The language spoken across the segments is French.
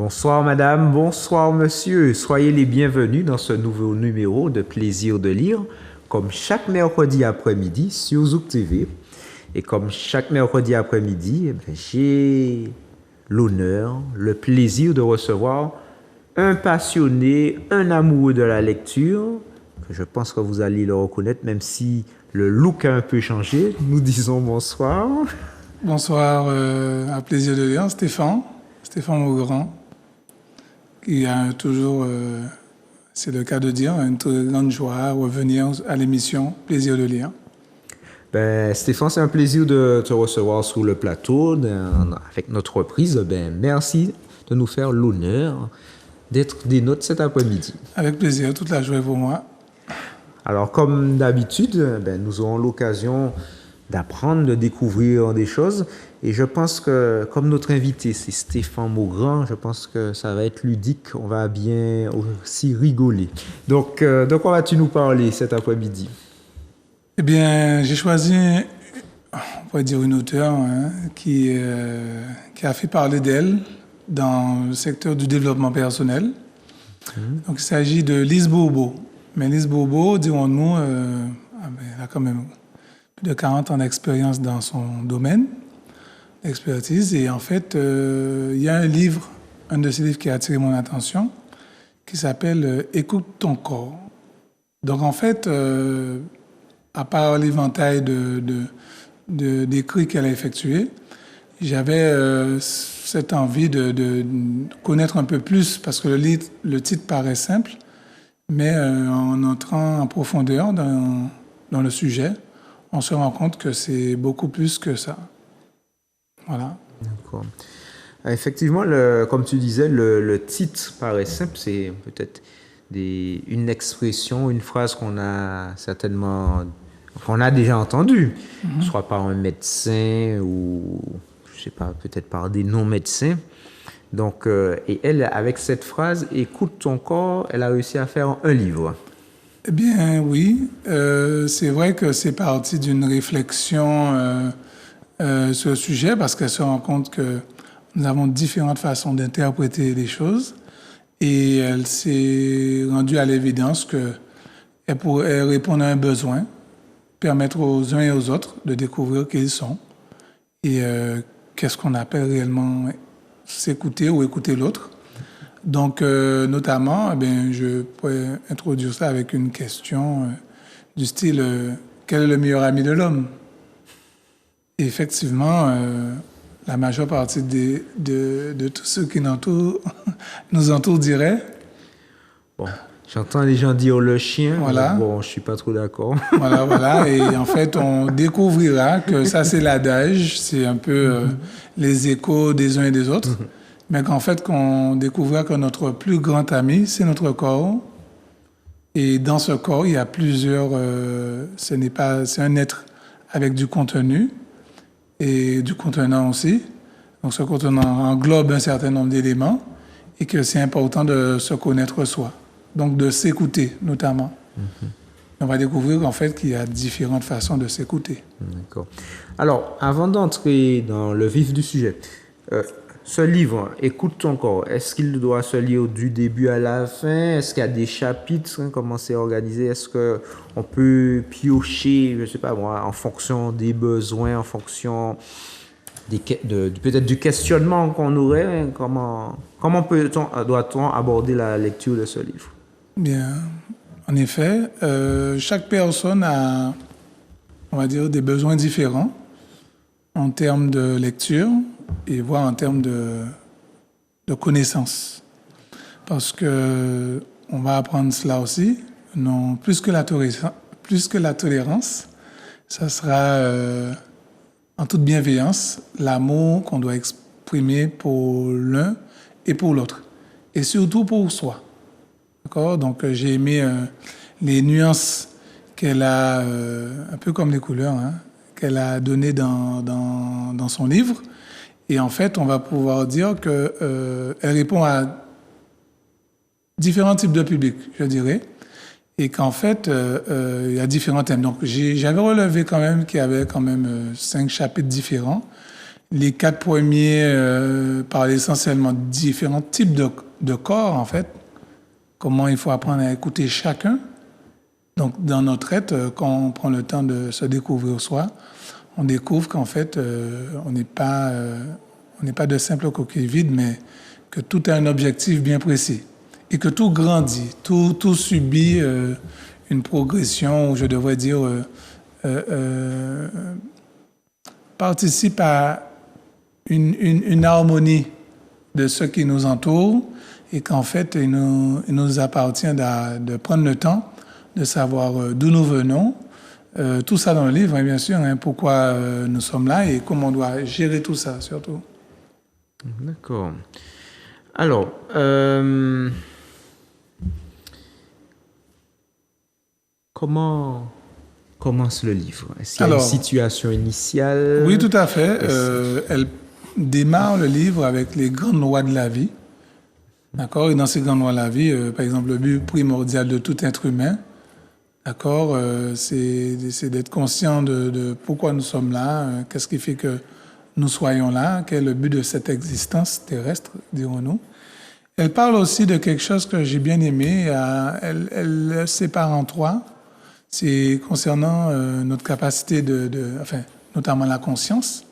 Bonsoir madame, bonsoir monsieur, soyez les bienvenus dans ce nouveau numéro de Plaisir de lire, comme chaque mercredi après-midi sur Zouk TV. Et comme chaque mercredi après-midi, j'ai l'honneur, le plaisir de recevoir un passionné, un amoureux de la lecture, que je pense que vous allez le reconnaître, même si le look a un peu changé. Nous disons bonsoir. Bonsoir, à Plaisir de lire, Stéphane Maugrand, qui a toujours, c'est le cas de dire, une très grande joie à revenir à l'émission Plaisir de lire. Stéphane, c'est un plaisir de te recevoir sur le plateau avec notre reprise. Merci de nous faire l'honneur d'être des nôtres cet après-midi. Avec plaisir, toute la joie pour moi. Alors, comme d'habitude, nous aurons l'occasion d'apprendre, de découvrir des choses. Et je pense que, comme notre invité, c'est Stéphane Maugrand, je pense que ça va être ludique. On va bien aussi rigoler. Donc, de quoi vas-tu nous parler cet après-midi? Eh bien, j'ai choisi, on pourrait dire, une auteure qui a fait parler d'elle dans le secteur du développement personnel. Donc, il s'agit de Lise Bourbeau. Mais Lise Bourbeau, dirons-nous, elle a quand même plus de 40 ans d'expérience dans son domaine d'expertise. Et en fait, il y a un de ses livres qui a attiré mon attention, qui s'appelle « Écoute ton corps ». Donc, en fait, à part l'éventail d'écrits qu'elle a effectués, j'avais cette envie de connaître un peu plus, parce que le titre paraît simple, mais en entrant en profondeur dans le sujet, on se rend compte que c'est beaucoup plus que ça. Voilà. D'accord. Effectivement, comme tu disais, le titre paraît simple, c'est peut-être une expression, une phrase qu'on a déjà entendue, soit par un médecin ou, je sais pas, peut-être par des non-médecins. Donc, et elle, avec cette phrase, écoute ton corps, elle a réussi à faire un livre. Eh bien, oui. C'est vrai que c'est parti d'une réflexion sur le sujet, parce qu'elle se rend compte que nous avons différentes façons d'interpréter les choses. Et elle s'est rendue à l'évidence qu'elle pourrait répondre à un besoin, permettre aux uns et aux autres de découvrir qui ils sont et qu'est-ce qu'on appelle réellement s'écouter ou écouter l'autre. Donc, notamment, je pourrais introduire ça avec une question du style quel est le meilleur ami de l'homme? Et effectivement, la majeure partie de tous ceux qui nous entourent diraient. Bon, j'entends les gens dire le chien. Voilà. Bon, je suis pas trop d'accord. Voilà. Et en fait, on découvrira que ça, c'est l'adage, c'est un peu les échos des uns et des autres. Mais qu'en fait, qu'on découvrira que notre plus grand ami, c'est notre corps. Et dans ce corps, il y a plusieurs... c'est un être avec du contenu et du contenant aussi. Donc, ce contenant englobe un certain nombre d'éléments et que c'est important de se connaître soi. Donc, de s'écouter, notamment. On va découvrir en fait qu'il y a différentes façons de s'écouter. D'accord. Alors, avant d'entrer dans le vif du sujet, ce livre, Écoute ton corps, est-ce qu'il doit se lire du début à la fin? Est-ce qu'il y a des chapitres? Comment c'est organisé? Est-ce qu'on peut piocher, je ne sais pas moi, en fonction des besoins, en fonction peut-être du questionnement qu'on aurait? Comment doit-on aborder la lecture de ce livre? Bien, en effet, chaque personne a, on va dire, des besoins différents en termes de lecture et voire en termes de connaissances. Parce que on va apprendre cela aussi, non, plus que la tolérance, ça sera en toute bienveillance l'amour qu'on doit exprimer pour l'un et pour l'autre, et surtout pour soi. D'accord? Donc j'ai aimé les nuances qu'elle a, un peu comme les couleurs, qu'elle a données dans son livre. Et en fait, on va pouvoir dire qu'elle répond à différents types de publics, je dirais, et qu'en fait, il y a différents thèmes. Donc, j'avais relevé quand même qu'il y avait quand même 5 chapitres différents Les 4 premiers parlent essentiellement de différents types de corps, en fait. Comment il faut apprendre à écouter chacun. Donc, dans notre être, quand on prend le temps de se découvrir soi, on découvre qu'en fait, on n'est pas de simples coquilles vides, mais que tout a un objectif bien précis. Et que tout grandit, tout subit une progression, ou je devrais dire, participe à une harmonie de ce qui nous entoure, et qu'en fait, il nous appartient de prendre le temps de savoir d'où nous venons. Tout ça dans le livre, hein, bien sûr, hein, pourquoi nous sommes là et comment on doit gérer tout ça, surtout. D'accord. Alors, comment commence le livre? Est-ce qu'il y a une situation initiale? Oui, tout à fait. Elle démarre le livre avec les grandes lois de la vie. D'accord? Et dans ces grandes lois de la vie, par exemple, le but primordial de tout être humain, d'accord, c'est d'être conscient de pourquoi nous sommes là, qu'est-ce qui fait que nous soyons là, quel est le but de cette existence terrestre, dirons-nous. Elle parle aussi de quelque chose que j'ai bien aimé. Elle le sépare en 3. C'est concernant notre capacité enfin, notamment la conscience.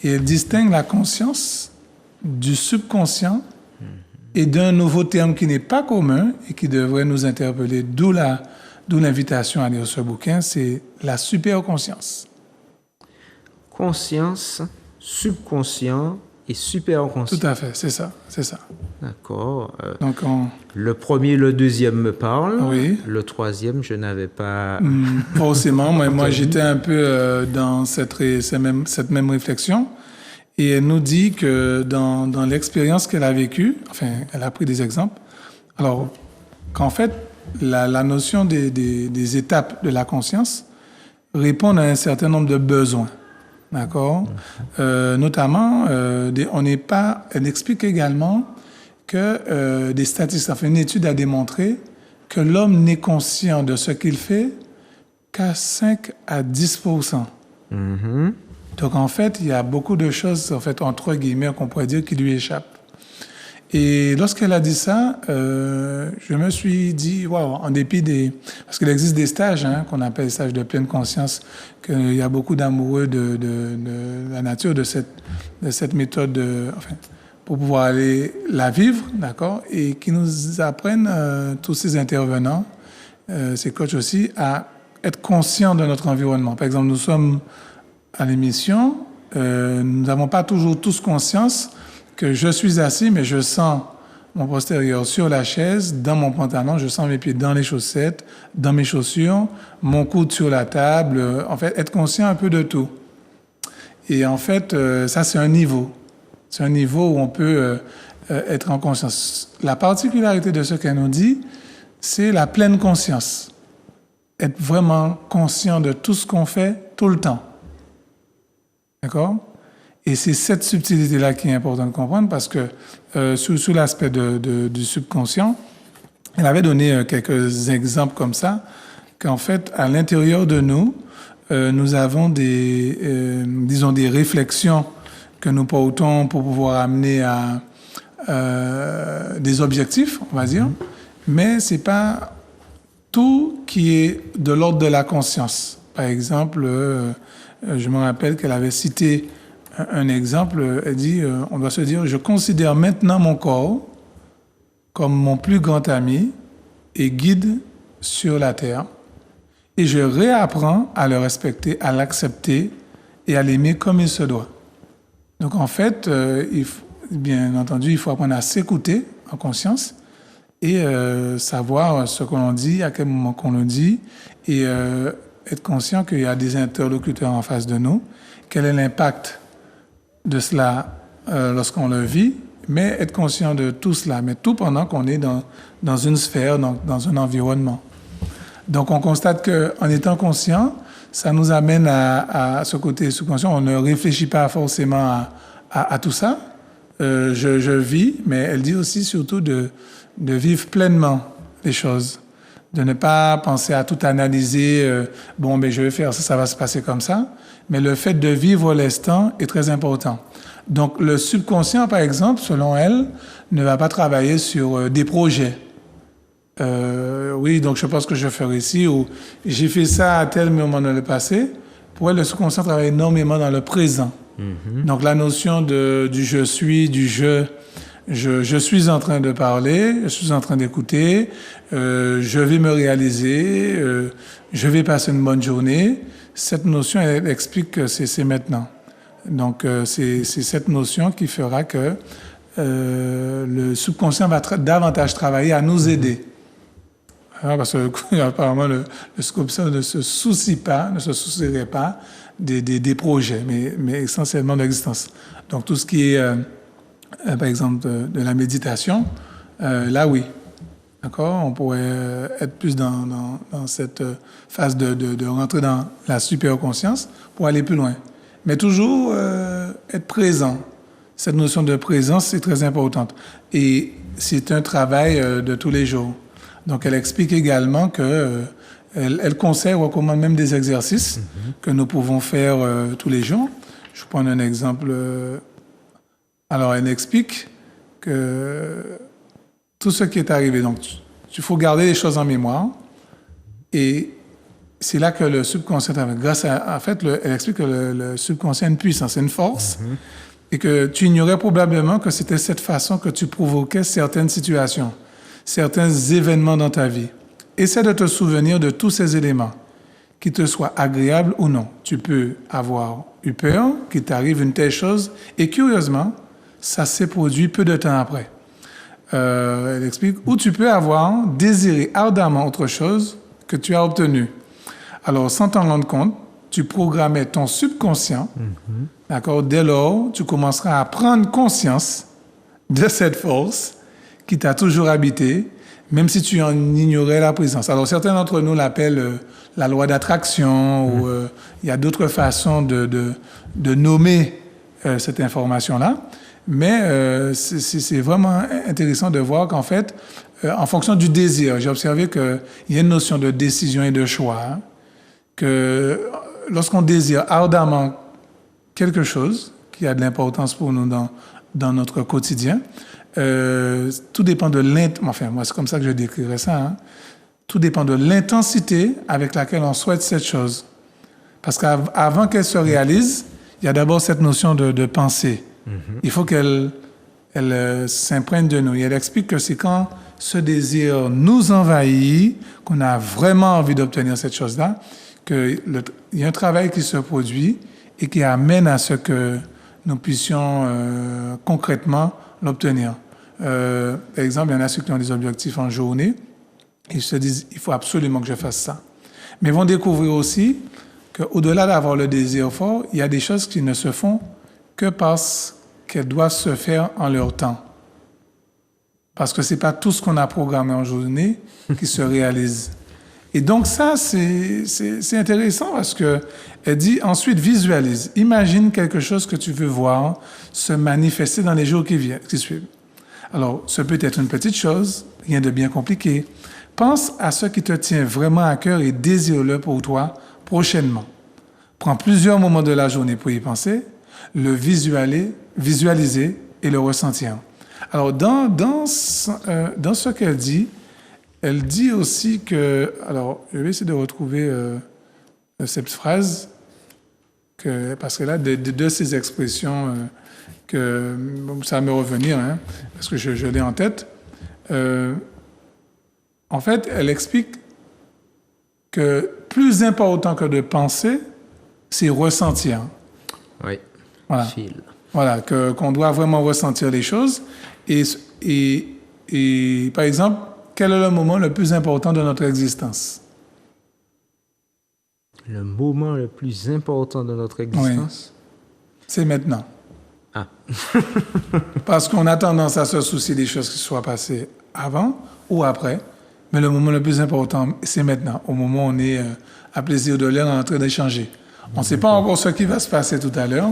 Et elle distingue la conscience du subconscient et d'un nouveau terme qui n'est pas commun et qui devrait nous interpeller, d'où l'invitation à lire ce bouquin, c'est la superconscience. Conscience, subconscient et superconscient. Tout à fait, c'est ça. D'accord. Donc le premier, le deuxième me parlent. Oui. Le troisième, je n'avais pas... Forcément, moi j'étais un peu dans cette même réflexion. Et elle nous dit que dans l'expérience qu'elle a vécue, enfin, elle a pris des exemples, alors qu'en fait, la notion des étapes de la conscience répond à un certain nombre de besoins. D'accord? Notamment, elle explique également que des statistiques, enfin, une étude a démontré que l'homme n'est conscient de ce qu'il fait qu'à 5 à 10%. Mm-hmm. Donc, en fait, il y a beaucoup de choses, en fait, entre guillemets, qu'on pourrait dire qui lui échappent. Et lorsqu'elle a dit ça, je me suis dit, waouh, en dépit parce qu'il existe des stages, hein, qu'on appelle les stages de pleine conscience, qu'il y a beaucoup d'amoureux de la nature de cette méthode, enfin, pour pouvoir aller la vivre, d'accord, et qui nous apprennent, tous ces intervenants, ces coachs aussi, à être conscients de notre environnement. Par exemple, nous sommes à l'émission, nous n'avons pas toujours tous conscience que je suis assis, mais je sens mon postérieur sur la chaise, dans mon pantalon, je sens mes pieds dans les chaussettes, dans mes chaussures, mon coude sur la table. En fait, être conscient un peu de tout. Et en fait, ça, c'est un niveau. C'est un niveau où on peut être en conscience. La particularité de ce qu'elle nous dit, c'est la pleine conscience. Être vraiment conscient de tout ce qu'on fait tout le temps. D'accord? Et c'est cette subtilité-là qui est importante de comprendre parce que sous l'aspect du subconscient, elle avait donné quelques exemples comme ça, qu'en fait, à l'intérieur de nous, nous avons des réflexions que nous portons pour pouvoir amener à des objectifs, on va dire, mais c'est pas tout qui est de l'ordre de la conscience. Par exemple, je me rappelle qu'elle avait cité un exemple, elle dit, on doit se dire, je considère maintenant mon corps comme mon plus grand ami et guide sur la terre, et je réapprends à le respecter, à l'accepter et à l'aimer comme il se doit. Donc en fait, bien entendu, il faut apprendre à s'écouter en conscience et savoir ce qu'on dit, à quel moment qu'on le dit, et être conscient qu'il y a des interlocuteurs en face de nous, quel est l'impact de cela lorsqu'on le vit, mais être conscient de tout cela, mais tout pendant qu'on est dans une sphère, dans un environnement. Donc on constate qu'en étant conscient, ça nous amène à ce côté subconscient. On ne réfléchit pas forcément à tout ça. Je vis, mais elle dit aussi surtout de vivre pleinement les choses. de ne pas penser à tout analyser, bon, ben, je vais faire ça, ça va se passer comme ça. Mais le fait de vivre l'instant est très important. Donc, le subconscient, par exemple, selon elle, ne va pas travailler sur des projets. Oui, donc je pense que je ferai ici, ou j'ai fait ça à tel moment dans le passé. Pour elle, le subconscient travaille énormément dans le présent. Donc, la notion du je suis, du je suis en train de parler, je suis en train d'écouter, je vais me réaliser, je vais passer une bonne journée. Cette notion, elle explique que c'est maintenant. Donc, c'est cette notion qui fera que le subconscient va davantage travailler à nous aider. Alors, parce que apparemment, le subconscient ne se soucierait pas des projets, mais essentiellement de l'existence. Donc, tout ce qui est, par exemple, de la méditation, là, oui. D'accord? On pourrait être plus dans cette phase de rentrer dans la superconscience pour aller plus loin. Mais toujours être présent. Cette notion de présence est très importante. Et c'est un travail de tous les jours. Donc, elle explique également que elle conseille ou recommande même des exercices que nous pouvons faire tous les jours. Je vais prendre un exemple. Alors, elle explique que tout ce qui est arrivé, donc, il faut garder les choses en mémoire. Et c'est là que le subconscient, en fait, elle explique que le subconscient a une puissance, une force, et que tu ignorais probablement que c'était cette façon que tu provoquais certaines situations, certains événements dans ta vie. Essaie de te souvenir de tous ces éléments, qu'ils te soient agréables ou non. Tu peux avoir eu peur qu'il t'arrive une telle chose, et curieusement, ça s'est produit peu de temps après. Elle explique, ou tu peux avoir désiré ardemment autre chose que tu as obtenu. Alors, sans t'en rendre compte, tu programmais ton subconscient, d'accord? Dès lors, tu commenceras à prendre conscience de cette force qui t'a toujours habité, même si tu en ignorais la présence. Alors, certains d'entre nous l'appellent la loi d'attraction, ou il y a d'autres façons de nommer cette information-là. Mais c'est vraiment intéressant de voir qu'en fait, en fonction du désir, j'ai observé qu'il y a une notion de décision et de choix, hein, que lorsqu'on désire ardemment quelque chose qui a de l'importance pour nous dans notre quotidien, tout dépend de l'intensité, enfin moi c'est comme ça que je décrirais ça, hein, tout dépend de l'intensité avec laquelle on souhaite cette chose. Parce qu'avant qu'elle se réalise, il y a d'abord cette notion de pensée. Il faut qu'elle s'imprègne de nous. Et elle explique que c'est quand ce désir nous envahit, qu'on a vraiment envie d'obtenir cette chose-là, qu'il y a un travail qui se produit et qui amène à ce que nous puissions concrètement l'obtenir. Par exemple, il y en a ceux qui ont des objectifs en journée, ils se disent « il faut absolument que je fasse ça ». Mais ils vont découvrir aussi qu'au-delà d'avoir le désir fort, il y a des choses qui ne se font que parce qu'elles doivent se faire en leur temps. Parce que ce n'est pas tout ce qu'on a programmé en journée qui se réalise. Et donc ça, c'est intéressant parce qu'elle dit ensuite visualise. Imagine quelque chose que tu veux voir se manifester dans les jours qui suivent. Alors, ce peut être une petite chose, rien de bien compliqué. Pense à ce qui te tient vraiment à cœur et désire-le pour toi prochainement. Prends plusieurs moments de la journée pour y penser, le visualiser et le ressentir. Alors, dans ce qu'elle dit, elle dit aussi que... Alors, je vais essayer de retrouver cette phrase, parce que là, de ces expressions, que ça va me revenir, hein, parce que je l'ai en tête. En fait, elle explique que plus important que de penser, c'est ressentir. Oui. Voilà. Voilà, qu'on doit vraiment ressentir les choses. Et par exemple, quel est le moment le plus important de notre existence? Le moment le plus important de notre existence? Oui. C'est maintenant. Ah. Parce qu'on a tendance à se soucier des choses qui soient passées avant ou après. Mais le moment le plus important, c'est maintenant, au moment où on est à plaisir de l'air en train d'échanger. On ne sait pas encore ce qui va se passer tout à l'heure,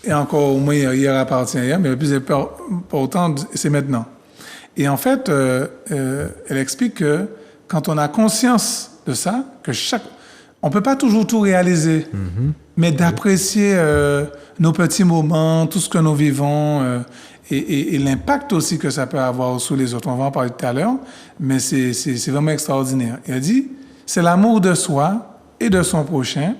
et encore au moins hier appartient hier, mais le plus important, c'est maintenant. Et en fait, elle explique que quand on a conscience de ça, on peut pas toujours tout réaliser, mais d'apprécier nos petits moments, tout ce que nous vivons, et l'impact aussi que ça peut avoir sur les autres. On va en parler tout à l'heure, mais c'est vraiment extraordinaire. Il a dit, c'est l'amour de soi et de son prochain,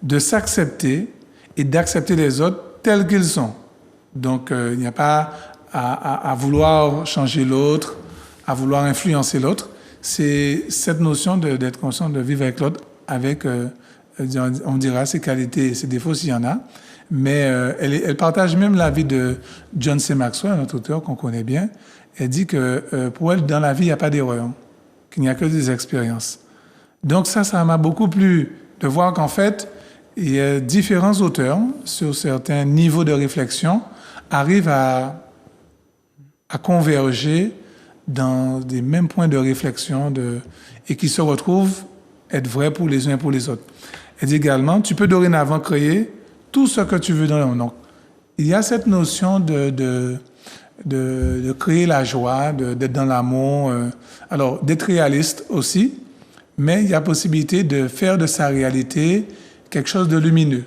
de s'accepter et d'accepter les autres tels qu'ils sont. Donc, il n'y a pas à vouloir changer l'autre, à vouloir influencer l'autre. C'est cette notion d'être conscient de vivre avec l'autre, avec, on dira, ses qualités et ses défauts s'il y en a. Mais elle partage même l'avis de John C. Maxwell, un auteur qu'on connaît bien. Elle dit que pour elle, dans la vie, il n'y a pas d'erreur, qu'il n'y a que des expériences. Donc ça m'a beaucoup plu de voir qu'en fait, il y a différents auteurs sur certains niveaux de réflexion arrivent à converger dans des mêmes points de réflexion et qui se retrouvent être vrais pour les uns et pour les autres. Elle dit également, tu peux dorénavant créer tout ce que tu veux dans le monde. Donc, il y a cette notion de créer la joie, d'être dans l'amour, alors d'être réaliste aussi, mais il y a possibilité de faire de sa réalité quelque chose de lumineux.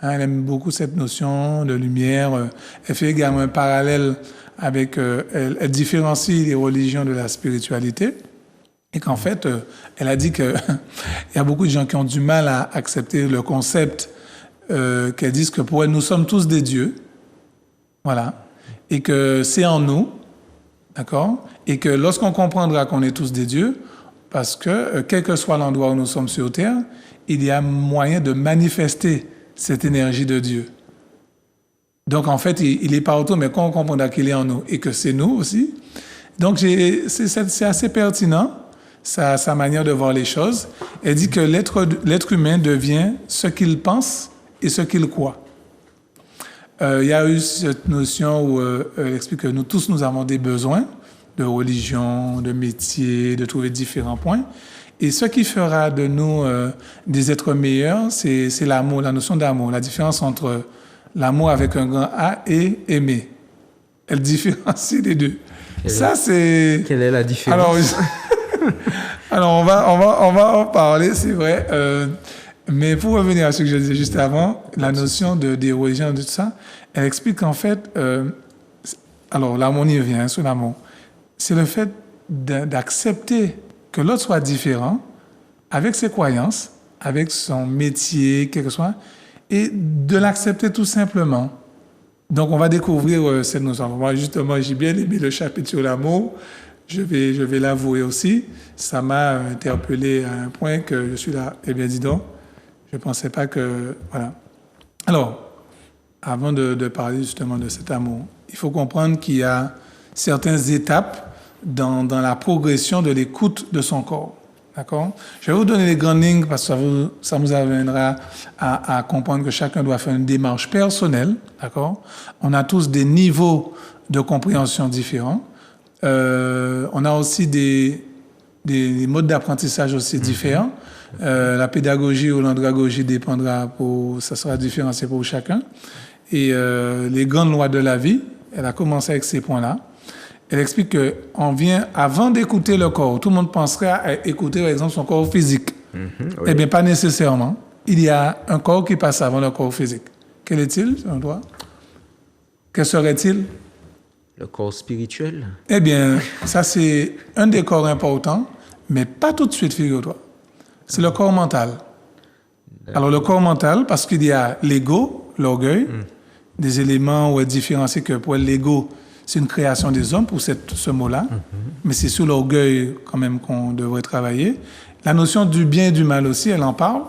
Elle aime beaucoup cette notion de lumière. Elle fait également un parallèle avec... elle différencie les religions de la spiritualité. Et qu'en fait, elle a dit qu'il y a beaucoup de gens qui ont du mal à accepter le concept qu'elles disent que pour elles, nous sommes tous des dieux. Voilà. Et que c'est en nous. D'accord? Et que lorsqu'on comprendra qu'on est tous des dieux, parce que quel que soit l'endroit où nous sommes sur Terre, il y a moyen de manifester cette énergie de Dieu. Donc, en fait, il est partout, mais quand on comprendra qu'il est en nous et que c'est nous aussi, donc c'est assez pertinent, sa manière de voir les choses. Elle dit que l'être humain devient ce qu'il pense et ce qu'il croit. Il y a eu cette notion où elle explique que nous tous, nous avons des besoins de religion, de métier, de trouver différents points. Et ce qui fera de nous des êtres meilleurs, c'est l'amour, la notion d'amour, la différence entre l'amour avec un grand A et aimer. Elle différencie les deux. Quelle est la différence? Alors on va en parler, c'est vrai. Mais pour revenir à ce que je disais juste avant, la notion des religions, de tout ça, elle explique qu'en fait, alors l'amour, on y revient, sur l'amour. C'est le fait d'accepter que l'autre soit différent, avec ses croyances, avec son métier, quel que soit, et de l'accepter tout simplement. Donc, on va découvrir cette notion. Moi, justement, j'ai bien aimé le chapitre sur l'amour. Je vais l'avouer aussi. Ça m'a interpellé à un point que je suis là. Eh bien, dis donc, je ne pensais pas que... Voilà. Alors, avant de parler justement de cet amour, il faut comprendre qu'il y a certaines étapes dans la progression de l'écoute de son corps. D'accord? Je vais vous donner les grandes lignes parce que ça nous amènera à comprendre que chacun doit faire une démarche personnelle. D'accord? On a tous des niveaux de compréhension différents. On a aussi des modes d'apprentissage aussi différents. La pédagogie ou l'andragogie dépendra ça sera différencié pour chacun. Et les grandes lois de la vie, elle a commencé avec ces points-là. Elle explique qu'on vient, avant d'écouter le corps, tout le monde penserait à écouter, par exemple, son corps physique. Oui. Eh bien, pas nécessairement. Il y a un corps qui passe avant le corps physique. Quel est-il, selon toi? Quel serait-il? Le corps spirituel. Eh bien, ça, c'est un des corps importants, mais pas tout de suite, figure-toi. C'est le corps mental. Alors, le corps mental, parce qu'il y a l'ego, l'orgueil, des éléments où est différencié que pour l'ego, c'est une création des hommes pour ce mot-là, mais c'est sur l'orgueil quand même qu'on devrait travailler. La notion du bien et du mal aussi, elle en parle.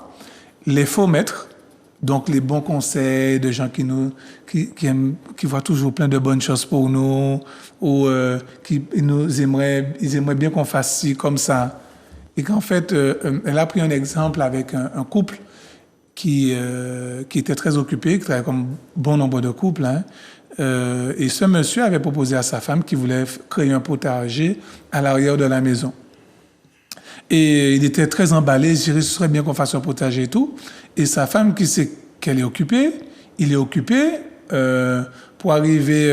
Les faux maîtres, donc les bons conseils de gens qui voient toujours plein de bonnes choses pour nous, ou ils aimeraient bien qu'on fasse ci, comme ça. Et qu'en fait, elle a pris un exemple avec un couple qui était très occupé, qui travaillait comme bon nombre de couples, hein. Et ce monsieur avait proposé à sa femme qu'il voulait créer un potager à l'arrière de la maison. Et il était très emballé, il dirait, ce serait bien qu'on fasse un potager et tout. Et sa femme, qui sait qu'elle est occupée, il est occupé, pour arriver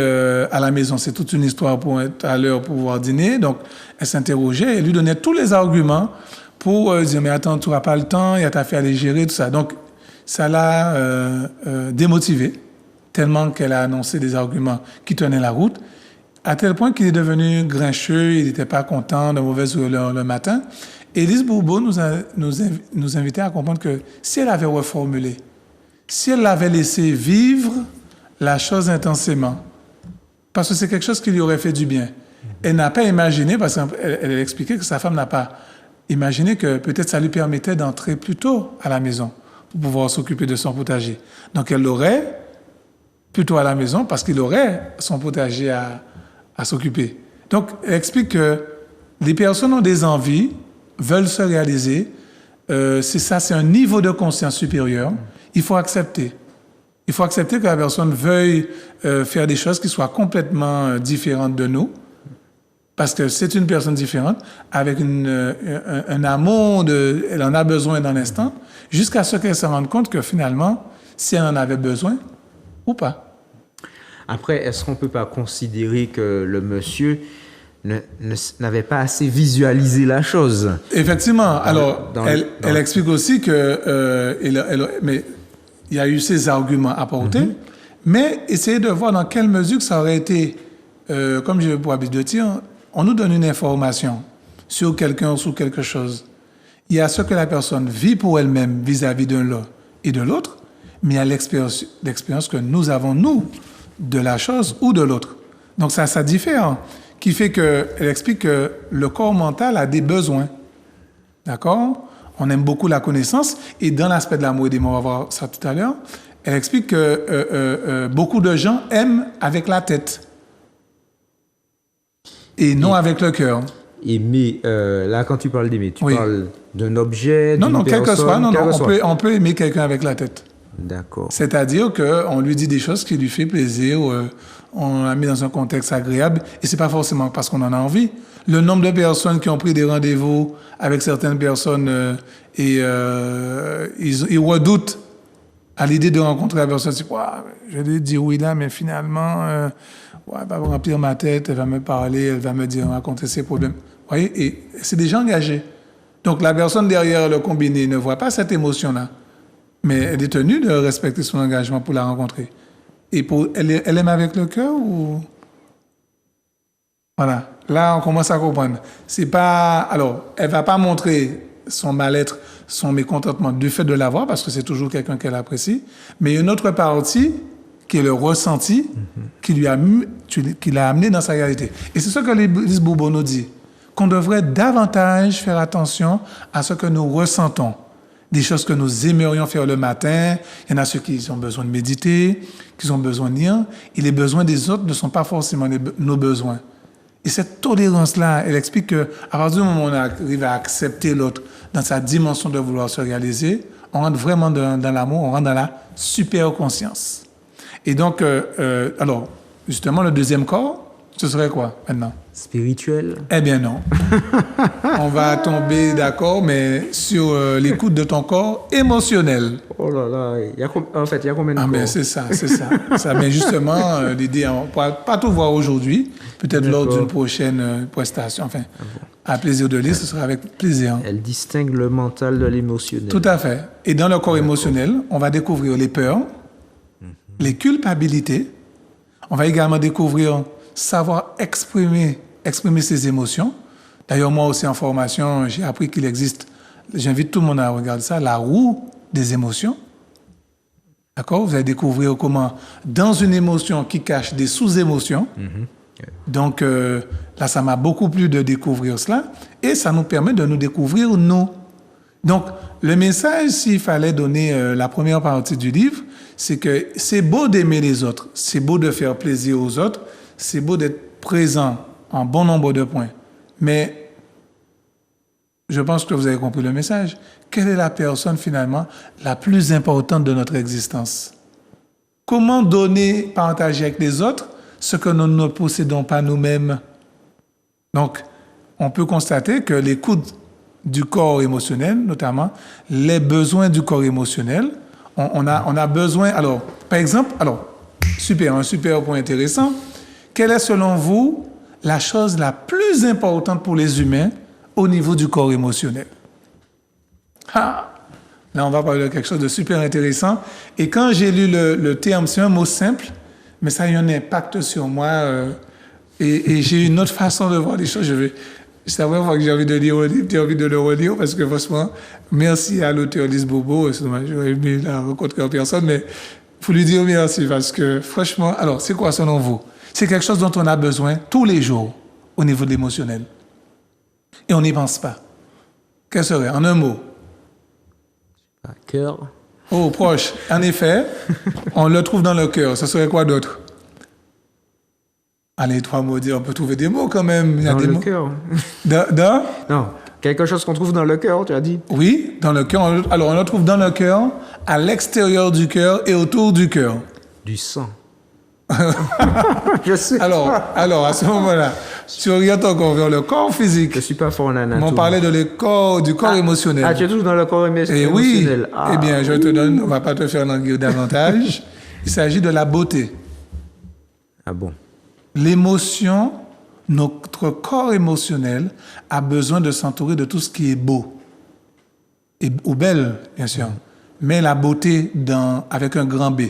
à la maison, c'est toute une histoire pour être à l'heure pour pouvoir dîner. Donc, elle s'interrogeait et lui donnait tous les arguments pour dire, mais attends, tu n'auras pas le temps, il y a ta fille à les gérer, tout ça. Donc, ça l'a démotivée, tellement qu'elle a annoncé des arguments qui tenaient la route, à tel point qu'il est devenu grincheux, il n'était pas content, de mauvaise humeur le matin. Et Lise Bourbeau nous invitait à comprendre que si elle avait reformulé, si elle l'avait laissé vivre la chose intensément, parce que c'est quelque chose qui lui aurait fait du bien. Elle n'a pas imaginé, parce qu'elle expliquait que sa femme n'a pas imaginé que peut-être ça lui permettait d'entrer plus tôt à la maison pour pouvoir s'occuper de son potager. Donc elle l'aurait plutôt à la maison parce qu'il aurait son potager à s'occuper. Donc elle explique que les personnes ont des envies, veulent se réaliser. C'est un niveau de conscience supérieur. Il faut accepter. Il faut accepter que la personne veuille faire des choses qui soient complètement différentes de nous, parce que c'est une personne différente, avec un amour, elle en a besoin dans l'instant, jusqu'à ce qu'elle se rende compte que finalement, si elle en avait besoin ou pas. Après, est-ce qu'on ne peut pas considérer que le monsieur n'avait pas assez visualisé la chose? Effectivement. Alors, elle explique aussi que mais il y a eu ces arguments apportés, mais essayez de voir dans quelle mesure ça aurait été, comme j'ai pour habitude de dire, on nous donne une information sur quelqu'un ou sur quelque chose. Il y a ce que la personne vit pour elle-même vis-à-vis de l'un et de l'autre, mais il y a l'expérience que nous avons, nous, de la chose ou de l'autre. Donc ça diffère, qui fait qu'elle explique que le corps mental a des besoins. D'accord? On aime beaucoup la connaissance, et dans l'aspect de l'amour et des mots, on va voir ça tout à l'heure, elle explique que beaucoup de gens aiment avec la tête et non avec le cœur. Aimer, là, quand tu parles d'aimer, tu parles d'un objet, d'une non, personne? Quel que soit, on peut aimer quelqu'un avec la tête. D'accord. C'est-à-dire qu'on lui dit des choses qui lui font plaisir, on l'a mis dans un contexte agréable, et c'est pas forcément parce qu'on en a envie. Le nombre de personnes qui ont pris des rendez-vous avec certaines personnes ils redoutent à l'idée de rencontrer la personne. C'est quoi? Je vais dire oui là, mais finalement, elle va remplir ma tête, elle va me parler, elle va me dire, raconter ses problèmes. Vous voyez? Et c'est des gens engagés. Donc la personne derrière le combiné ne voit pas cette émotion-là, mais elle est tenue de respecter son engagement pour la rencontrer. Et elle aime avec le cœur ou... Voilà. Là, on commence à comprendre. C'est pas... Alors, elle va pas montrer son mal-être, son mécontentement du fait de l'avoir, parce que c'est toujours quelqu'un qu'elle apprécie. Mais une autre partie, qui est le ressenti, qui l'a amené dans sa réalité. Et c'est ce que Lise Bourbeau nous dit, qu'on devrait davantage faire attention à ce que nous ressentons. Des choses que nous aimerions faire le matin. Il y en a ceux qui ont besoin de méditer, qui ont besoin de lire. Et les besoins des autres ne sont pas forcément nos besoins. Et cette tolérance-là, elle explique qu'à partir du moment où on arrive à accepter l'autre dans sa dimension de vouloir se réaliser, on rentre vraiment dans l'amour, on rentre dans la super conscience. Et donc, alors, justement, le deuxième corps, ce serait quoi maintenant? Spirituel? Eh bien non. On va tomber d'accord, mais sur l'écoute de ton corps émotionnel. Oh là là, en fait, il y a combien de corps? Mais c'est ça. Mais justement, l'idée, on ne pourra pas tout voir aujourd'hui, peut-être lors d'une prochaine prestation. Enfin, à plaisir de lire, ce sera avec plaisir. Elle distingue le mental de l'émotionnel. Tout à fait. Et dans le corps émotionnel, on va découvrir les peurs, les culpabilités. On va également découvrir savoir exprimer ses émotions. D'ailleurs, moi aussi en formation, j'ai appris qu'il existe, j'invite tout le monde à regarder ça, la roue des émotions. D'accord? Vous allez découvrir comment, dans une émotion qui cache des sous-émotions, donc là, ça m'a beaucoup plu de découvrir cela, et ça nous permet de nous découvrir nous. Donc, le message, s'il fallait donner la première partie du livre, c'est que c'est beau d'aimer les autres, c'est beau de faire plaisir aux autres, c'est beau d'être présent en bon nombre de points. Mais je pense que vous avez compris le message. Quelle est la personne finalement la plus importante de notre existence? Comment donner, partager avec les autres ce que nous ne possédons pas nous-mêmes? Donc, on peut constater que l'écoute du corps émotionnel, notamment les besoins du corps émotionnel, on a besoin... Alors, par exemple, Super, un super point intéressant. Quelle est selon vous la chose la plus importante pour les humains au niveau du corps émotionnel? Ah, là, on va parler de quelque chose de super intéressant. Et quand j'ai lu le terme, c'est un mot simple, mais ça a eu un impact sur moi. Et j'ai une autre façon de voir les choses. C'est la première fois que j'ai envie de lire le livre, j'ai envie de le relire parce que franchement, merci à l'auteur Lise Bobo. C'est dommage, j'aurais aimé la rencontrer en personne, mais il faut lui dire merci parce que franchement, alors, c'est quoi selon vous? C'est quelque chose dont on a besoin tous les jours au niveau de l'émotionnel. Et on n'y pense pas. Quel serait, en un mot? Un cœur. Oh, proche. En effet, on le trouve dans le cœur. Ce serait quoi d'autre? Allez, 3 mots, on peut trouver des mots quand même. Il y a Dans des le mots. cœur. Dans? Non, quelque chose qu'on trouve dans le cœur, tu as dit. Oui, dans le cœur. Alors, on le trouve dans le cœur, à l'extérieur du cœur et autour du cœur. Du sang. Je sais. Alors, à ce moment-là, tu orientes encore vers le corps physique. Je suis pas fort en anatomie. On parlait du corps émotionnel. Ah, tu es toujours dans le corps émotionnel. Et oui, Ah, eh bien, je te donne, on va pas te faire languir davantage. Il s'agit de la beauté. Ah bon. L'émotion, notre corps émotionnel a besoin de s'entourer de tout ce qui est beau. Ou belle, bien sûr. Mais la beauté avec un grand B.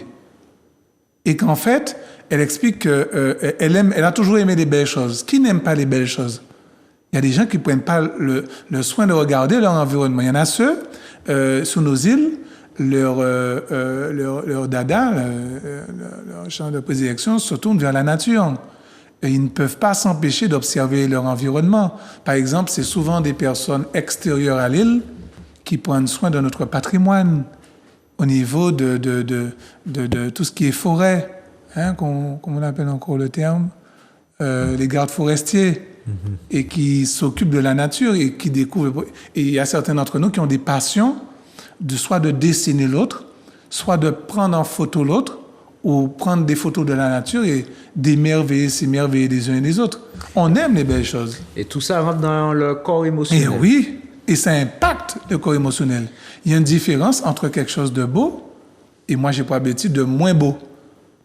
Et qu'en fait, elle explique qu'elle a toujours aimé les belles choses. Qui n'aime pas les belles choses? Il y a des gens qui ne prennent pas le soin de regarder leur environnement. Il y en a ceux, sous nos îles, leur dada, leur champ de prédilection se tourne vers la nature. Et ils ne peuvent pas s'empêcher d'observer leur environnement. Par exemple, c'est souvent des personnes extérieures à l'île qui prennent soin de notre patrimoine au niveau de tout ce qui est forêt, hein, comment on appelle encore le terme, les gardes forestiers, et qui s'occupent de la nature et qui découvrent. Et il y a certains d'entre nous qui ont des passions, soit de dessiner l'autre, soit de prendre en photo l'autre, ou prendre des photos de la nature et s'émerveiller des uns et des autres. On aime les belles choses. Et tout ça rentre dans le corps émotionnel. Et oui, et ça impacte le corps émotionnel. Il y a une différence entre quelque chose de beau et moi, j'ai pas l'habitude de moins beau.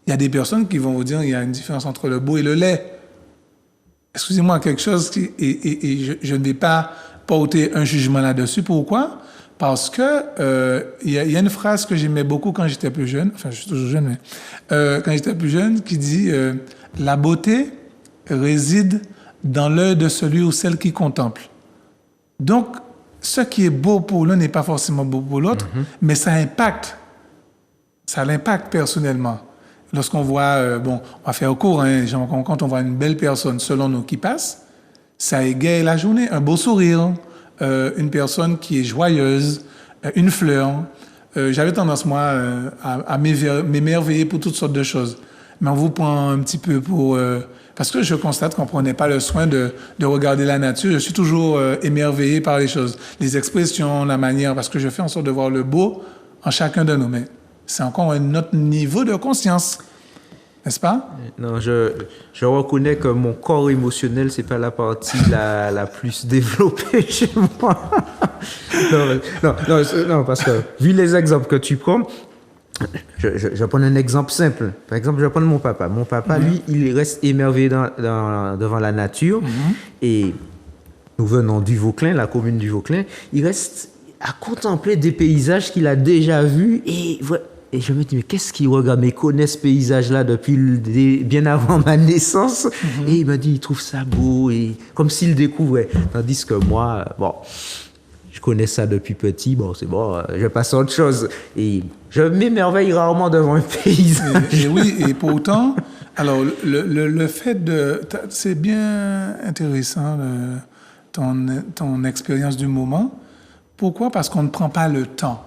Il y a des personnes qui vont vous dire qu'il y a une différence entre le beau et le laid. Excusez-moi, quelque chose qui... Et je ne vais pas porter un jugement là-dessus. Pourquoi? Parce que il y a une phrase que j'aimais beaucoup quand j'étais plus jeune, enfin, je suis toujours jeune, mais quand j'étais plus jeune, qui dit « La beauté réside dans l'œil de celui ou celle qui contemple. » Donc, ce qui est beau pour l'un n'est pas forcément beau pour l'autre, mais ça l'impacte personnellement. Lorsqu'on voit, on va faire court, hein, quand on voit une belle personne, selon nous, qui passe, ça égaye la journée. Un beau sourire, une personne qui est joyeuse, une fleur. J'avais tendance, moi, à m'émerveiller pour toutes sortes de choses. Mais on vous prend un petit peu pour... parce que je constate qu'on ne prenait pas le soin de regarder la nature. Je suis toujours émerveillé par les choses, les expressions, la manière, parce que je fais en sorte de voir le beau en chacun de nous. Mais c'est encore un autre niveau de conscience, n'est-ce pas? Non, je reconnais que mon corps émotionnel, c'est pas la partie la plus développée chez moi. non, parce que vu les exemples que tu prends, je prends un exemple simple. Par exemple, je vais prendre mon papa. Mon papa, lui, il reste émerveillé devant la nature. Et nous venons du Vauclin, la commune du Vauclin. Il reste à contempler des paysages qu'il a déjà vus. Et je me dis, mais qu'est-ce qu'il regarde? Mais il connaît ce paysage-là depuis bien avant ma naissance. Et il m'a dit, il trouve ça beau, et comme s'il découvrait. Tandis que moi, je connais ça depuis petit, c'est bon, je passe à autre chose. Et je m'émerveille rarement devant un paysage. Et oui, et pourtant, alors, le fait de... C'est bien intéressant, ton expérience du moment. Pourquoi? Parce qu'on ne prend pas le temps.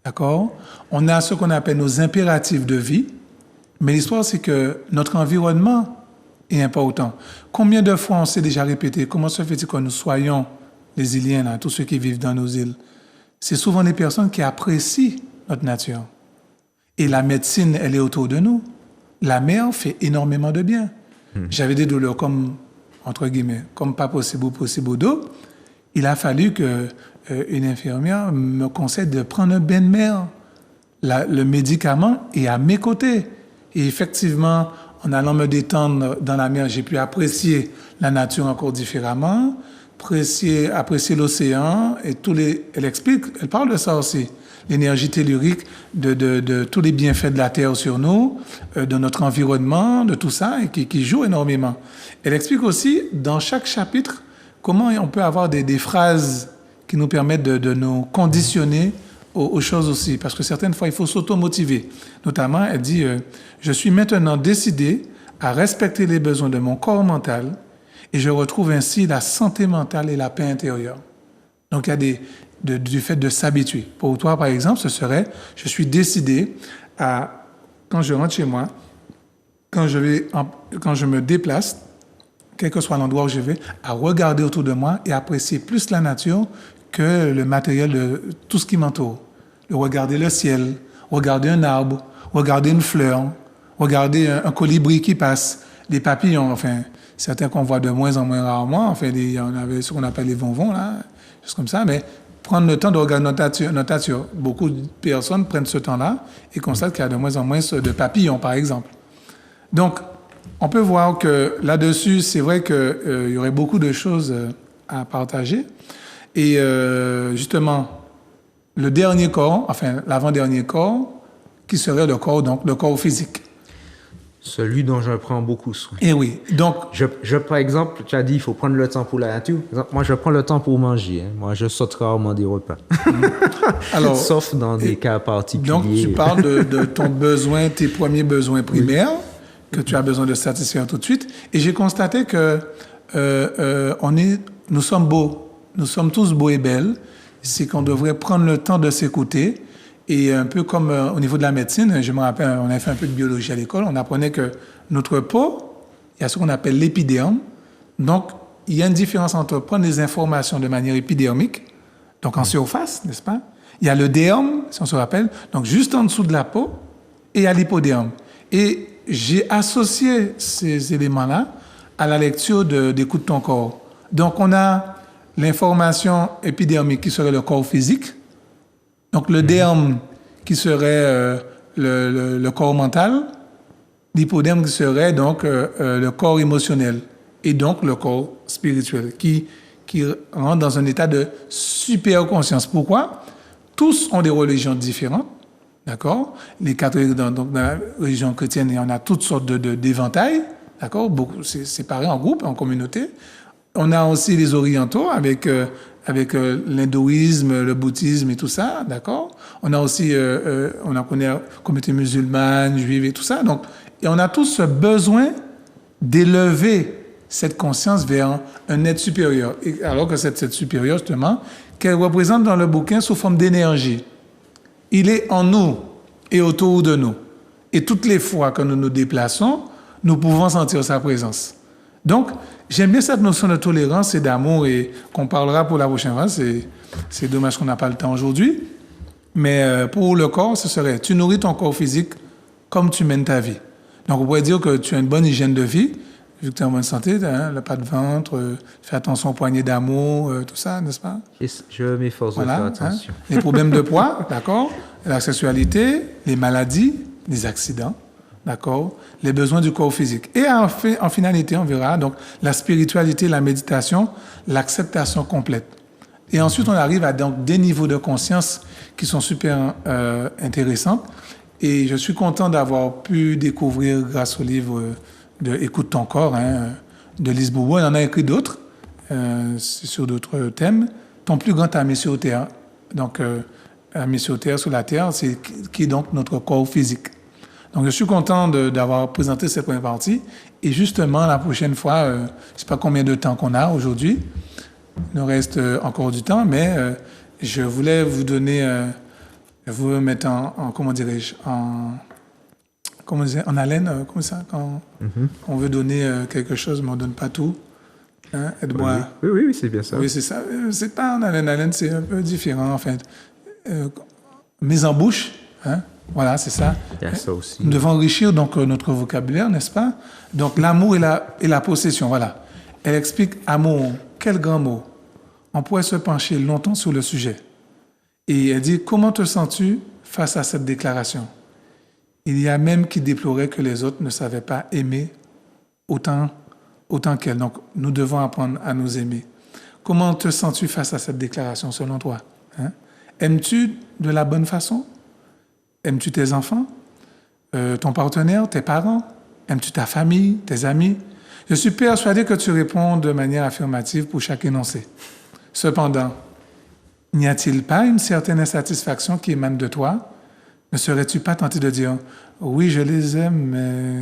D'accord? On a ce qu'on appelle nos impératifs de vie, mais l'histoire, c'est que notre environnement est important. Combien de fois on s'est déjà répété, comment se fait-il que nous soyons les Iliens, là, tous ceux qui vivent dans nos îles? C'est souvent des personnes qui apprécient notre nature. Et la médecine, elle est autour de nous. La mer fait énormément de bien. J'avais des douleurs comme, entre guillemets, comme pas possible d'eau. Il a fallu que une infirmière me conseille de prendre un bain de mer. Le médicament est à mes côtés. Et effectivement, en allant me détendre dans la mer, j'ai pu apprécier la nature encore différemment, apprécier l'océan et elle explique, elle parle de ça aussi, l'énergie tellurique, de tous les bienfaits de la Terre sur nous, de notre environnement, de tout ça, et qui joue énormément. Elle explique aussi, dans chaque chapitre, comment on peut avoir des phrases qui nous permettent de nous conditionner aux choses aussi. Parce que certaines fois, il faut s'automotiver. Notamment, elle dit « Je suis maintenant décidé à respecter les besoins de mon corps mental et je retrouve ainsi la santé mentale et la paix intérieure. » Donc, il y a du fait de s'habituer. Pour toi, par exemple, ce serait « Je suis décidé à, quand je rentre chez moi, quand je me déplace, quel que soit l'endroit où je vais, à regarder autour de moi et apprécier plus la nature que le matériel de tout ce qui m'entoure. Regarder le ciel, regarder un arbre, regarder une fleur, regarder un colibri qui passe, des papillons, enfin, certains qu'on voit de moins en moins rarement, enfin, on avait ce qu'on appelle les vonvons, là, choses comme ça, mais prendre le temps de regarder notre nature. Beaucoup de personnes prennent ce temps-là et constatent qu'il y a de moins en moins de papillons, par exemple. Donc, on peut voir que là-dessus, c'est vrai qu'il y aurait beaucoup de choses à partager. Et justement, le dernier corps, enfin l'avant-dernier corps, qui serait le corps physique. Celui dont je prends beaucoup soin. Et oui, donc... Par exemple, tu as dit il faut prendre le temps pour la nature. Moi, je prends le temps pour manger. Hein. Moi, je saute rarement des repas. Alors, sauf dans des cas particuliers. Donc, tu parles de ton besoin, tes premiers besoins primaires, que tu as besoin de satisfaire tout de suite. Et j'ai constaté que nous sommes beaux. Nous sommes tous beaux et belles. C'est qu'on devrait prendre le temps de s'écouter. Et un peu comme au niveau de la médecine, je me rappelle, on avait fait un peu de biologie à l'école, on apprenait que notre peau, il y a ce qu'on appelle l'épiderme. Donc, il y a une différence entre prendre les informations de manière épidermique, donc en surface, n'est-ce pas? Il y a le derme, si on se rappelle, donc juste en dessous de la peau, et il y a l'hypoderme. Et j'ai associé ces éléments-là à la lecture d'Écoute ton corps. Donc, on a l'information épidermique qui serait le corps physique, donc le derme qui serait le corps mental, l'hypoderme qui serait donc le corps émotionnel et donc le corps spirituel qui rentre dans un état de super conscience. Pourquoi? Tous ont des religions différentes, d'accord? Les catholiques, dans la religion chrétienne, il y en a toutes sortes d'éventails, d'accord? Beaucoup, c'est séparé en groupes, en communautés. On a aussi les orientaux avec l'hindouisme, le bouddhisme et tout ça, d'accord? On a aussi, on a connu la communauté musulmane, juive et tout ça. Donc, et on a tous ce besoin d'élever cette conscience vers un être supérieur. Et alors que cet être supérieur, justement, qu'elle représente dans le bouquin sous forme d'énergie. Il est en nous et autour de nous. Et toutes les fois que nous nous déplaçons, nous pouvons sentir sa présence. Donc, j'aime bien cette notion de tolérance et d'amour et qu'on parlera pour la prochaine fois. C'est dommage qu'on n'a pas le temps aujourd'hui. Mais pour le corps, ce serait tu nourris ton corps physique comme tu mènes ta vie. Donc, on pourrait dire que tu as une bonne hygiène de vie, vu que tu es en bonne santé, le pas de ventre, fais attention aux poignées d'amour, tout ça, n'est-ce pas? Je m'efforce de faire attention. Les problèmes de poids, d'accord? La sexualité, les maladies, les accidents. D'accord? Les besoins du corps physique. Et en finalité, on verra donc la spiritualité, la méditation, l'acceptation complète. Et ensuite, on arrive à donc des niveaux de conscience qui sont super intéressants. Et je suis content d'avoir pu découvrir, grâce au livre de Écoute ton corps, de Lise Bourbeau. Il en a écrit d'autres sur d'autres thèmes. Ton plus grand ami sur Terre. Donc, ami sur Terre, sur la Terre, c'est qui est donc notre corps physique. Donc, je suis content d'avoir présenté cette première partie. Et justement, la prochaine fois, je ne sais pas combien de temps qu'on a aujourd'hui. Il nous reste encore du temps, mais je voulais vous donner, vous mettre comment dirais-je, en haleine, comme ça, quand on veut donner quelque chose, mais on ne donne pas tout. Hein, aide-moi. Oui, c'est bien ça. Oui, c'est ça. C'est pas en haleine, c'est un peu différent, en fait. Mise en bouche, hein. Voilà, c'est ça. Il y a ça aussi. Nous devons enrichir donc notre vocabulaire, n'est-ce pas? Donc l'amour et la possession, voilà. Elle explique amour, quel grand mot. On pourrait se pencher longtemps sur le sujet. Et elle dit, comment te sens-tu face à cette déclaration? Il y a même qui déploraient que les autres ne savaient pas aimer autant qu'elle. Donc, nous devons apprendre à nous aimer. Comment te sens-tu face à cette déclaration, selon toi? Aimes-tu de la bonne façon? Aimes-tu tes enfants? Ton partenaire, tes parents? Aimes-tu ta famille, tes amis? Je suis persuadé que tu réponds de manière affirmative pour chaque énoncé. Cependant, n'y a-t-il pas une certaine insatisfaction qui émane de toi? Ne serais-tu pas tenté de dire « Oui, je les aime, mais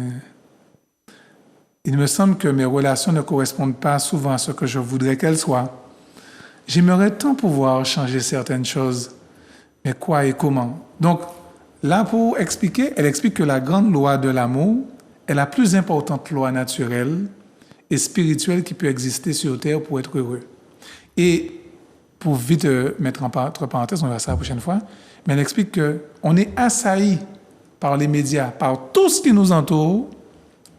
il me semble que mes relations ne correspondent pas souvent à ce que je voudrais qu'elles soient. J'aimerais tant pouvoir changer certaines choses, mais quoi et comment? » Donc, là, pour expliquer, elle explique que la grande loi de l'amour est la plus importante loi naturelle et spirituelle qui peut exister sur Terre pour être heureux. Et pour vite mettre entre parenthèses, on verra ça la prochaine fois, mais elle explique qu'on est assailli par les médias, par tout ce qui nous entoure,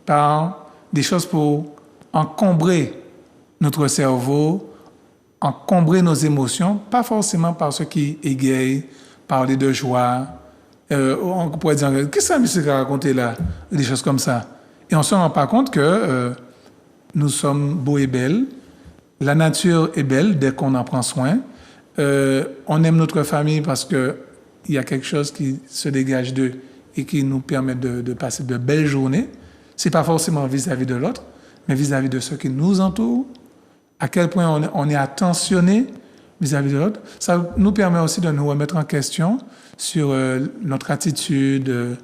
par des choses pour encombrer notre cerveau, encombrer nos émotions, pas forcément par ce qui égaye, parler de joie. On pourrait dire, qu'est-ce que ça me raconter là? Des choses comme ça. Et on ne se rend pas compte que nous sommes beaux et belles. La nature est belle dès qu'on en prend soin. On aime notre famille parce qu'il y a quelque chose qui se dégage d'eux et qui nous permet de passer de belles journées. Ce n'est pas forcément vis-à-vis de l'autre, mais vis-à-vis de ceux qui nous entourent. À quel point on est attentionné vis-à-vis de l'autre. Ça nous permet aussi de nous remettre en question sur notre attitude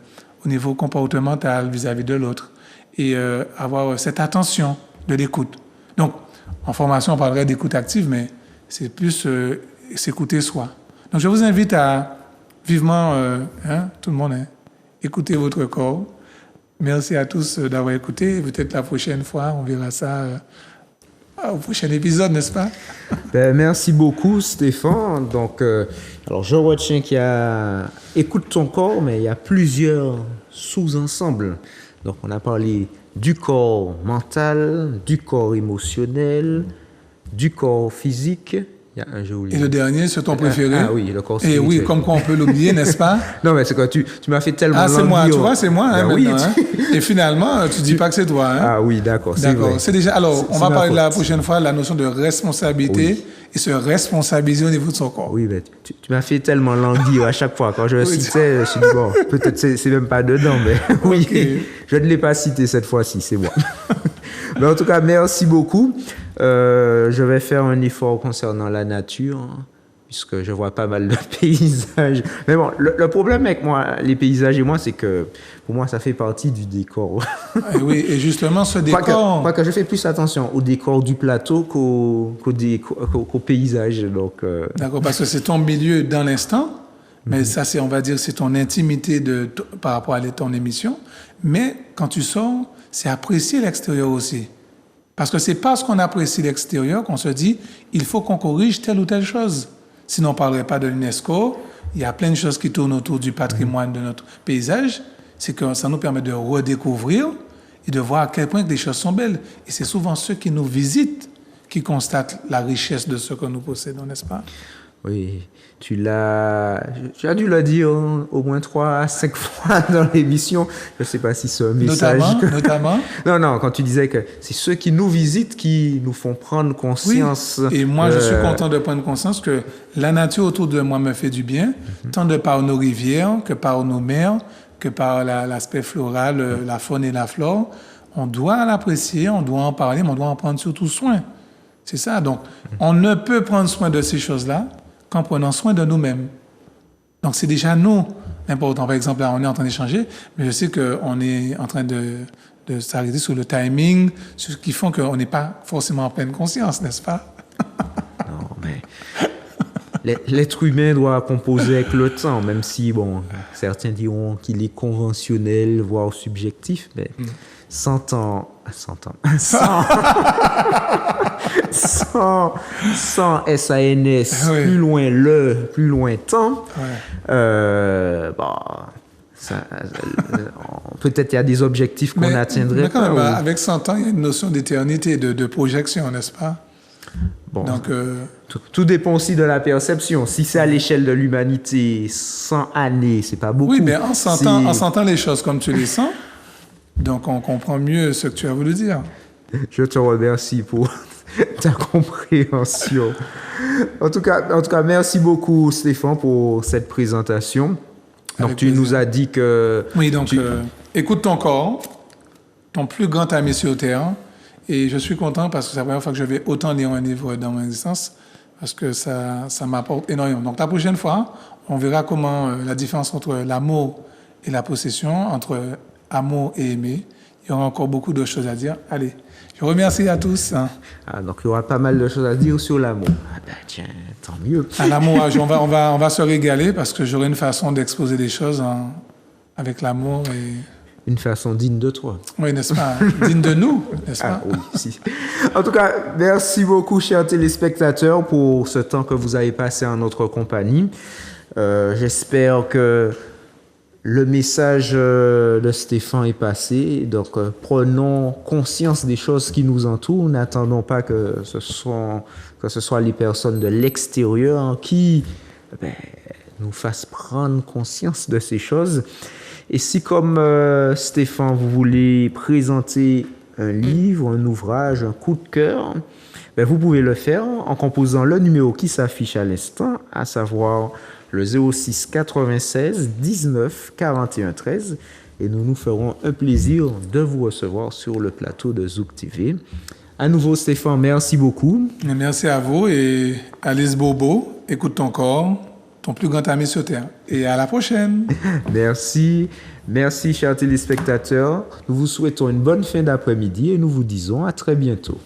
au niveau comportemental vis-à-vis de l'autre et avoir cette attention de l'écoute. Donc, en formation, on parlerait d'écoute active, mais c'est plus s'écouter soi. Donc, je vous invite à vivement, tout le monde, écouter votre corps. Merci à tous d'avoir écouté. Peut-être la prochaine fois, on verra ça au prochain épisode, n'est-ce pas? Merci beaucoup, Stéphane. Donc, alors, je retiens qu'il y a écoute ton corps, mais il y a plusieurs sous-ensembles. Donc, on a parlé du corps mental, du corps émotionnel, du corps physique. Il y a un joli... Et le dernier, c'est ton préféré? Ah oui, le corps spirituel. Et oui, comme quoi on peut l'oublier, n'est-ce pas? Non, mais c'est quoi, tu m'as fait tellement... Ah, c'est moi, tu vois, c'est moi, ben oui, Et finalement, tu dis pas que c'est toi. Ah oui, d'accord, c'est d'accord. vrai. C'est déjà... Alors, on va parler la prochaine fois de la notion de responsabilité et se responsabiliser au niveau de son corps. Oui, mais tu m'as fait tellement languir à chaque fois. Quand je le citais, je me suis dit, bon, peut-être c'est même pas dedans, mais oui, okay. Je ne l'ai pas cité cette fois-ci, c'est moi. Mais en tout cas, merci beaucoup. Je vais faire un effort concernant la nature, puisque je vois pas mal de paysages. Mais bon, le problème avec moi, les paysages et moi, c'est que pour moi, ça fait partie du décor. Et oui, et justement, ce décor... Quoique je fais plus attention au décor du plateau qu'au paysage. Donc, D'accord, parce que c'est ton milieu dans l'instant, mais ça, c'est, on va dire, c'est ton intimité par rapport à ton émission. Mais quand tu sors, c'est apprécier l'extérieur aussi. Parce que c'est parce qu'on apprécie l'extérieur qu'on se dit, il faut qu'on corrige telle ou telle chose. Sinon, on ne parlerait pas de l'UNESCO. Il y a plein de choses qui tournent autour du patrimoine de notre paysage. C'est que ça nous permet de redécouvrir et de voir à quel point les choses sont belles. Et c'est souvent ceux qui nous visitent qui constatent la richesse de ce que nous possédons, n'est-ce pas? Oui, tu as dû le dire au moins 3 à 5 fois dans l'émission. Je ne sais pas si c'est un message. Notamment. Non, quand tu disais que c'est ceux qui nous visitent qui nous font prendre conscience. Oui. Et moi, je suis content de prendre conscience que la nature autour de moi me fait du bien, tant de par nos rivières que par nos mers, que par l'aspect floral, la faune et la flore. On doit l'apprécier, on doit en parler, mais on doit en prendre surtout soin. C'est ça. Donc, on ne peut prendre soin de ces choses-là qu'en prenant soin de nous-mêmes. Donc, c'est déjà nous l'important. Par exemple, là, on est en train d'échanger, mais je sais qu'on est en train de s'arrêter sur le timing, sur ce qui font qu'on n'est pas forcément en pleine conscience, n'est-ce pas? Non, mais l'être humain doit composer avec le temps, même si, bon, certains diront qu'il est conventionnel, voire subjectif, mais 100 ans, sans SANS, oui. plus loin temps, peut-être il y a des objectifs qu'on atteindrait. Mais quand même, avec 100 ans, il y a une notion d'éternité, de projection, n'est-ce pas? Bon, Donc, tout dépend aussi de la perception. Si c'est à l'échelle de l'humanité, 100 années, c'est pas beaucoup. oui, mais en sentant les choses comme tu les sens, donc on comprend mieux ce que tu as voulu dire. Je te remercie pour ta compréhension. En tout cas, merci beaucoup, Stéphane, pour cette présentation. Donc, Avec tu plaisir. nous as dit que... Oui, donc écoute ton corps, ton plus grand ami sur Terre. Et je suis content parce que c'est la première fois que je vais autant lire un livre dans mon existence, parce que ça m'apporte énormément. Donc la prochaine fois, on verra comment la différence entre l'amour et la possession, entre amour et aimer. Il y aura encore beaucoup de choses à dire. Allez, je vous remercie à tous. Ah, donc, il y aura pas mal de choses à dire sur l'amour. Ah ben, tiens, tant mieux. À l'amour, on va se régaler parce que j'aurai une façon d'exposer des choses avec l'amour et... Une façon digne de toi. Oui, n'est-ce pas? Digne de nous, n'est-ce pas? Ah oui, si. En tout cas, merci beaucoup, chers téléspectateurs, pour ce temps que vous avez passé en notre compagnie. J'espère que le message de Stéphane est passé. Donc, prenons conscience des choses qui nous entourent. N'attendons pas que ce soit les personnes de l'extérieur qui nous fassent prendre conscience de ces choses. Et si, comme Stéphane, vous voulez présenter un livre, un ouvrage, un coup de cœur, vous pouvez le faire en composant le numéro qui s'affiche à l'instant, à savoir le 06 96 19 41 13. Et nous nous ferons un plaisir de vous recevoir sur le plateau de Zouk TV. À nouveau, Stéphane, merci beaucoup. Merci à vous et Alice Bobo, écoute ton corps, ton plus grand ami sur Terre. Et à la prochaine. Merci. Merci, chers téléspectateurs. Nous vous souhaitons une bonne fin d'après-midi et nous vous disons à très bientôt.